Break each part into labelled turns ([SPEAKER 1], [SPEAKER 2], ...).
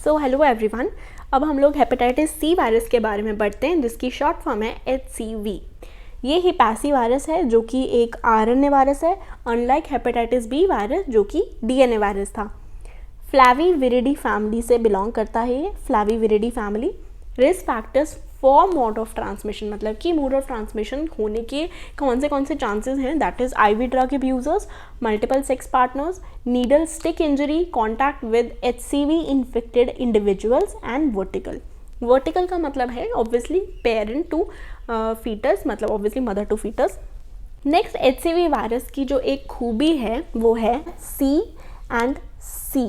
[SPEAKER 1] So hello everyone, अब हम लोग हेपेटाइटिस सी वायरस के बारे में पढ़ते हैं जिसकी शॉर्ट फॉर्म है HCV। ये हिपैसी वायरस है जो कि एक RNA वायरस है, अनलाइक हेपेटाइटिस बी वायरस जो कि DNA वायरस था। फ्लैवीविरिडी फैमिली से बिलोंग करता है ये, flaviviridae family. Risk factors for mode of transmission, मतलब कि मोड ऑफ ट्रांसमिशन होने के कौन से चांसेस हैं, that is IV drug abusers, multiple sex partners, needle stick injury, contact with HCV infected individuals and vertical. Vertical का मतलब है ऑब्वियसली पेरेंट टू फीटस, मतलब obviously mother to foetus. Next HCV virus की जो एक खूबी है वो है C&C,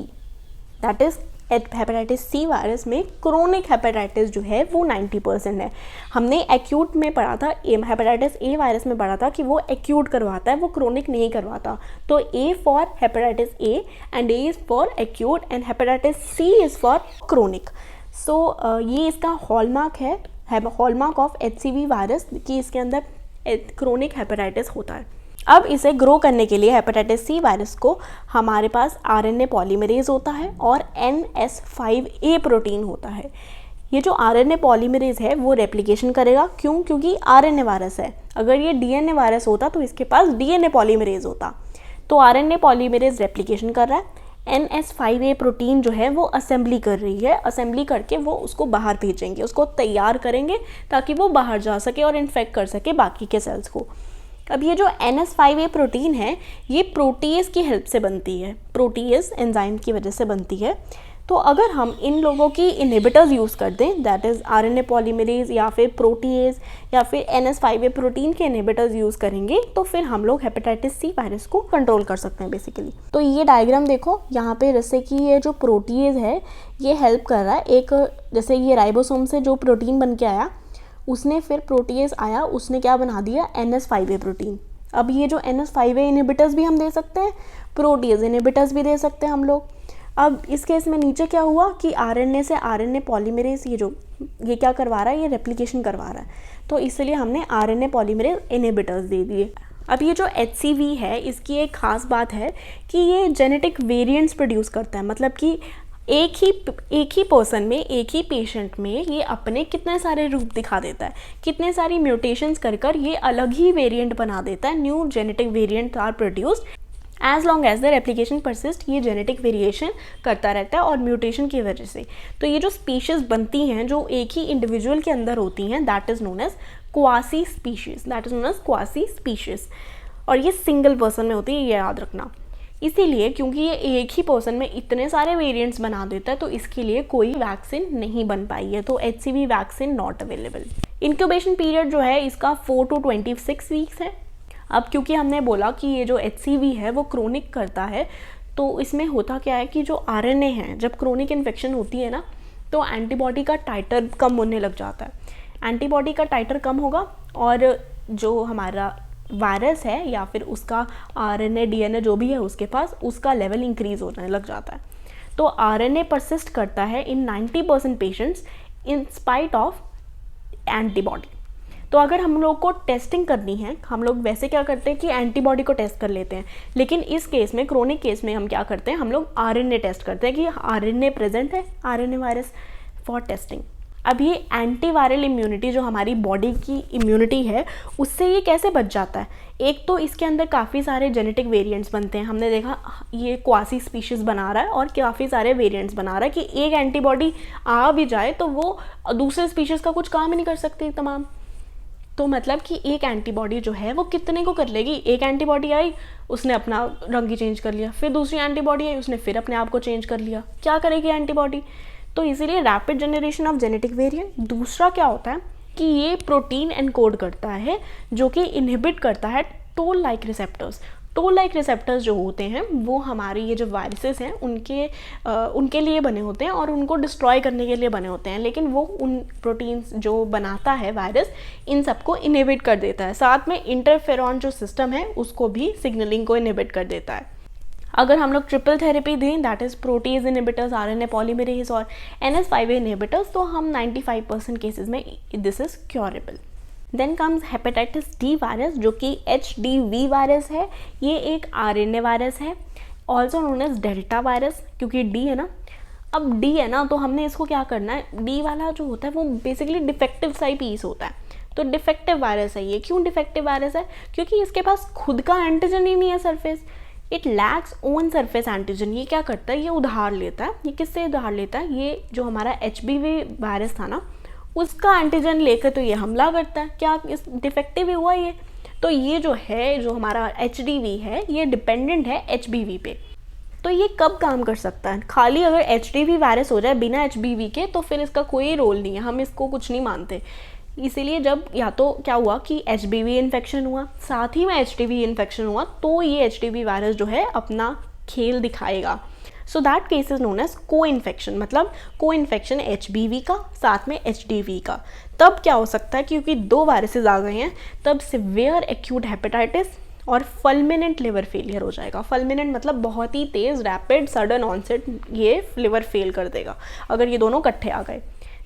[SPEAKER 1] that is hepatitis C virus में क्रोनिक हेपेटाइटिस जो है वो 90% है। हमने एक्यूट में पढ़ा था, हेपेटाइटिस ए वायरस में पढ़ा था कि वो एक्यूट करवाता है, वो क्रोनिक नहीं करवाता। तो A for hepatitis A and A is for acute and hepatitis C is for chronic. So ये इसका हॉलमार्क है, हॉलमार्क ऑफ HCV वायरस कि इसके अंदर क्रोनिक हेपेटाइटिस होता है। अब इसे ग्रो करने के लिए हेपेटाइटिस सी वायरस को हमारे पास RNA पॉलीमरेज होता है और NS5A प्रोटीन होता है। ये जो RNA पॉलीमरेज है वो रेप्लिकेशन करेगा, क्यों? क्योंकि RNA वायरस है। अगर ये DNA वायरस होता तो इसके पास DNA पॉलीमरेज होता। तो RNA पॉलीमरेज रेप्लिकेशन कर रहा है, NS5A प्रोटीन जो है वो असेंबली कर रही है, असेंबली करके वो उसको बाहर भेजेंगे, उसको तैयार करेंगे ताकि वो बाहर जा सके और इन्फेक्ट कर सके बाकी के सेल्स को। अब ये जो NS5A प्रोटीन है ये प्रोटीएज की हेल्प से बनती है, प्रोटीएज एंजाइम की वजह से बनती है। तो अगर हम इन लोगों की इनहिबिटर्स यूज़ कर दें, दैट इज़ RNA पॉलीमरेज या फिर प्रोटीएज या फिर NS5A प्रोटीन के इनहिबिटर्स यूज़ करेंगे तो फिर हम लोग हेपेटाइटिस सी वायरस को कंट्रोल कर सकते हैं बेसिकली। तो ये डायग्राम देखो यहाँ पे, जैसे कि ये जो प्रोटीएज है ये हेल्प कर रहा है एक, जैसे ये राइबोसोम से जो प्रोटीन बन के आया उसने फिर प्रोटीएज आया, उसने क्या बना दिया, NS5A प्रोटीन। अब ये जो NS5A इनहिबिटर्स भी हम दे सकते हैं, प्रोटीएज इनहिबिटर्स भी दे सकते हैं हम लोग। अब इस केस में नीचे क्या हुआ कि RNA से RNA पॉलीमरेज ये क्या करवा रहा है, ये रेप्लिकेशन करवा रहा है, तो इसलिए हमने RNA पॉलीमरेज इनहिबिटर्स दे दिए। अब ये जो HCV है इसकी एक ख़ास बात है कि ये जेनेटिक वेरिएंट्स प्रोड्यूस करता है, मतलब कि एक ही पर्सन में, एक ही पेशेंट में ये अपने कितने सारे रूप दिखा देता है, कितने सारी म्यूटेशंस कर ये अलग ही वेरिएंट बना देता है। New genetic variant are produced as long as the replication persist, ये जेनेटिक वेरिएशन करता रहता है और म्यूटेशन की वजह से। तो ये जो स्पीशीज़ बनती हैं जो एक ही इंडिविजुअल के अंदर होती हैं, that is known as quasi species, that is known as quasi species. और ये सिंगल पर्सन में होती है, ये याद रखना। इसीलिए क्योंकि ये एक ही पर्सन में इतने सारे वेरिएंट्स बना देता है तो इसके लिए कोई वैक्सीन नहीं बन पाई है, तो HCV vaccine not available. Incubation period जो है इसका 4 to 26 वीक्स है। अब क्योंकि हमने बोला कि ये जो HCV है वो क्रोनिक करता है, तो इसमें होता क्या है कि जो RNA है, जब क्रोनिक इन्फेक्शन होती है ना तो एंटीबॉडी का टाइटर कम होने लग जाता है। एंटीबॉडी का टाइटर कम होगा और जो हमारा वायरस है या फिर उसका RNA DNA जो भी है उसके पास, उसका लेवल इंक्रीज होने लग जाता है। तो RNA परसिस्ट करता है इन 90% patients in spite of antibody. तो अगर हम लोग को टेस्टिंग करनी है, हम लोग वैसे क्या करते हैं कि एंटीबॉडी को टेस्ट कर लेते हैं, लेकिन इस केस में, क्रोनिक केस में हम क्या करते हैं, हम लोग RNA टेस्ट करते हैं कि RNA प्रेजेंट है, RNA वायरस फॉर टेस्टिंग। अब ये एंटीवायरल इम्यूनिटी जो हमारी बॉडी की इम्यूनिटी है उससे ये कैसे बच जाता है? एक तो इसके अंदर काफ़ी सारे जेनेटिक वेरिएंट्स बनते हैं, हमने देखा ये क्वासी स्पीशीज़ बना रहा है और काफ़ी सारे वेरिएंट्स बना रहा है कि एक एंटीबॉडी आ भी जाए तो वो दूसरे स्पीशीज़ का कुछ काम ही नहीं कर सकती तमाम। तो मतलब कि एक एंटीबॉडी जो है वो कितने को कर लेगी? एक एंटीबॉडी आई, उसने अपना रंग ही चेंज कर लिया, फिर दूसरी एंटीबॉडी आई, उसने फिर अपने आप को चेंज कर लिया, क्या करेगी एंटीबॉडी? तो इसीलिए rapid generation of genetic variant. दूसरा क्या होता है कि ये प्रोटीन एनकोड करता है जो कि इनहिबिट करता है toll like receptors. Toll like receptors जो होते हैं वो हमारे ये जो वायरसेस हैं उनके लिए बने होते हैं और उनको डिस्ट्रॉय करने के लिए बने होते हैं, लेकिन वो उन प्रोटीन्स जो बनाता है वायरस इन सबको इनहिबिट कर देता है। साथ में इंटरफेरॉन जो सिस्टम है उसको भी सिग्नलिंग को इनहिबिट कर देता है। अगर हम लोग ट्रिपल थेरेपी दें, that is protease inhibitors, RNA polymerase और NS5A इनहिबिटर्स, तो हम 95% केसेस में this is curable. Then comes hepatitis D virus जो कि HDV वायरस है। ये एक RNA वायरस है, also known as delta virus, क्योंकि डी है ना। अब डी है ना, तो हमने इसको क्या करना है, डी वाला जो होता है वो बेसिकली डिफेक्टिव सा ही पीस होता है, तो डिफेक्टिव वायरस है ये। क्यों डिफेक्टिव वायरस है? क्योंकि इसके पास खुद का एंटीजन ही नहीं है surface, it lacks own surface antigen. ये क्या करता है, ये उधार लेता है। ये किससे उधार लेता है? ये जो हमारा HBV वायरस था ना, उसका एंटीजन लेकर तो ये हमला करता है। क्या इस डिफेक्टिव हुआ ये? तो ये जो है, जो हमारा HDV है, ये डिपेंडेंट है HBV पे। तो ये कब काम कर सकता है? खाली अगर HDV वायरस हो जाए बिना HBV के, तो फिर इसका कोई रोल नहीं है, हम इसको कुछ नहीं मानते। इसीलिए जब या तो क्या हुआ कि HBV इन्फेक्शन हुआ, साथ ही में HDV इन्फेक्शन हुआ, तो ये HDV वायरस जो है अपना खेल दिखाएगा। So that case is known as coinfection, मतलब को इन्फेक्शन HBV का साथ में HDV का। तब क्या हो सकता है, क्योंकि 2 वायरसेस आ गए हैं, तब सिवियर एक्यूट हेपेटाइटिस और फल्मिनेंट लिवर फेलियर हो जाएगा। फल्मिनेंट मतलब बहुत ही तेज़, रैपिड, सडन ऑनसेट, ये लिवर फेल कर देगा अगर ये दोनों इकट्ठे आ गए।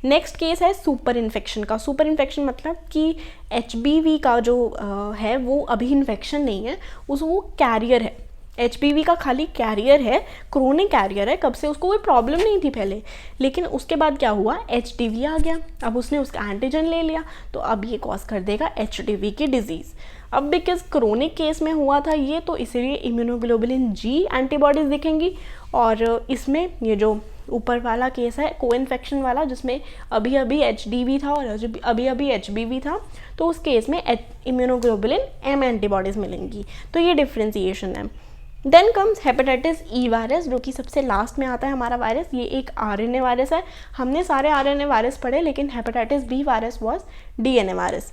[SPEAKER 1] नेक्स्ट केस है सुपर इन्फेक्शन का। सुपर इन्फेक्शन मतलब कि HBV का जो है वो अभी इन्फेक्शन नहीं है, वो कैरियर है। HBV का खाली कैरियर है, क्रोनिक कैरियर है, कब से उसको कोई प्रॉब्लम नहीं थी पहले, लेकिन उसके बाद क्या हुआ, HDV आ गया, अब उसने उसका एंटीजन ले लिया, तो अब ये कॉज कर देगा HDV की डिजीज़। अब बिकॉज क्रोनिक केस में हुआ था ये, तो इसीलिए इम्यूनोग्लोबुलिन G एंटीबॉडीज़ दिखेंगी। और इसमें ये जो ऊपर वाला केस है को इन्फेक्शन वाला, जिसमें अभी अभी HDV था और अभी अभी HBV था, तो उस केस में इम्यूनोग्लोबुलिन M एंटीबॉडीज़ मिलेंगी। तो ये डिफ्रेंसिएशन है। Then comes hepatitis E virus, जो कि सबसे लास्ट में आता है हमारा वायरस। ये एक RNA वायरस है। हमने सारे RNA वायरस पढ़े, लेकिन hepatitis B virus was DNA virus.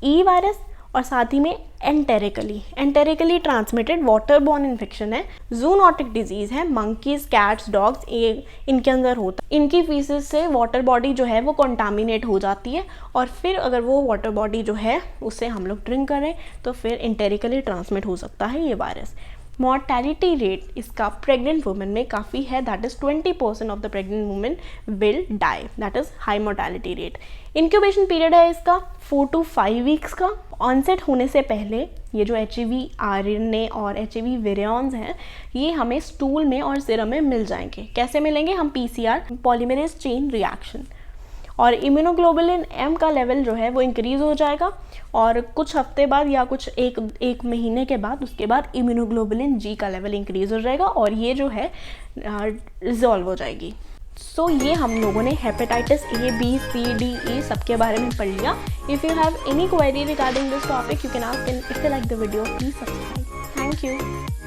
[SPEAKER 1] E virus और साथ ही में एंटेरिकली ट्रांसमिटेड वाटर बॉर्न इन्फेक्शन है, जूनोटिक डिजीज़ है, मंकीज, कैट्स, डॉग्स इनके अंदर होता है। इनकी फीसेस से वाटर बॉडी जो है वो कंटामिनेट हो जाती है, और फिर अगर वो वाटर बॉडी जो है उससे हम लोग ड्रिंक करें तो फिर एंटेरिकली ट्रांसमिट हो सकता है ये वायरस। मॉर्टैलिटी रेट इसका प्रेग्नेंट वुमेन में काफ़ी है, that is 20% of the pregnant women will die, that is high mortality rate. Incubation period है इसका 4 to 5 वीक्स का। ऑनसेट होने से पहले ये जो HBV RNA और HBV विरियॉन्स हैं, ये हमें स्टूल में और सीरम में मिल जाएंगे। कैसे मिलेंगे? हम PCR पॉलीमरेज चेन रिएक्शन, और इम्यूनोग्लोबुलिन M का लेवल जो है वो इंक्रीज़ हो जाएगा, और कुछ हफ्ते बाद या कुछ एक महीने के बाद उसके बाद इम्यूनोग्लोबुलिन G का लेवल इंक्रीज़ हो जाएगा, और ये जो है रिजॉल्व हो जाएगी। सो ये हम लोगों ने hepatitis A, B, C, D, E सबके बारे में पढ़ लिया। If you have any query regarding this topic, you can ask, and if you like the video please subscribe. Thank you.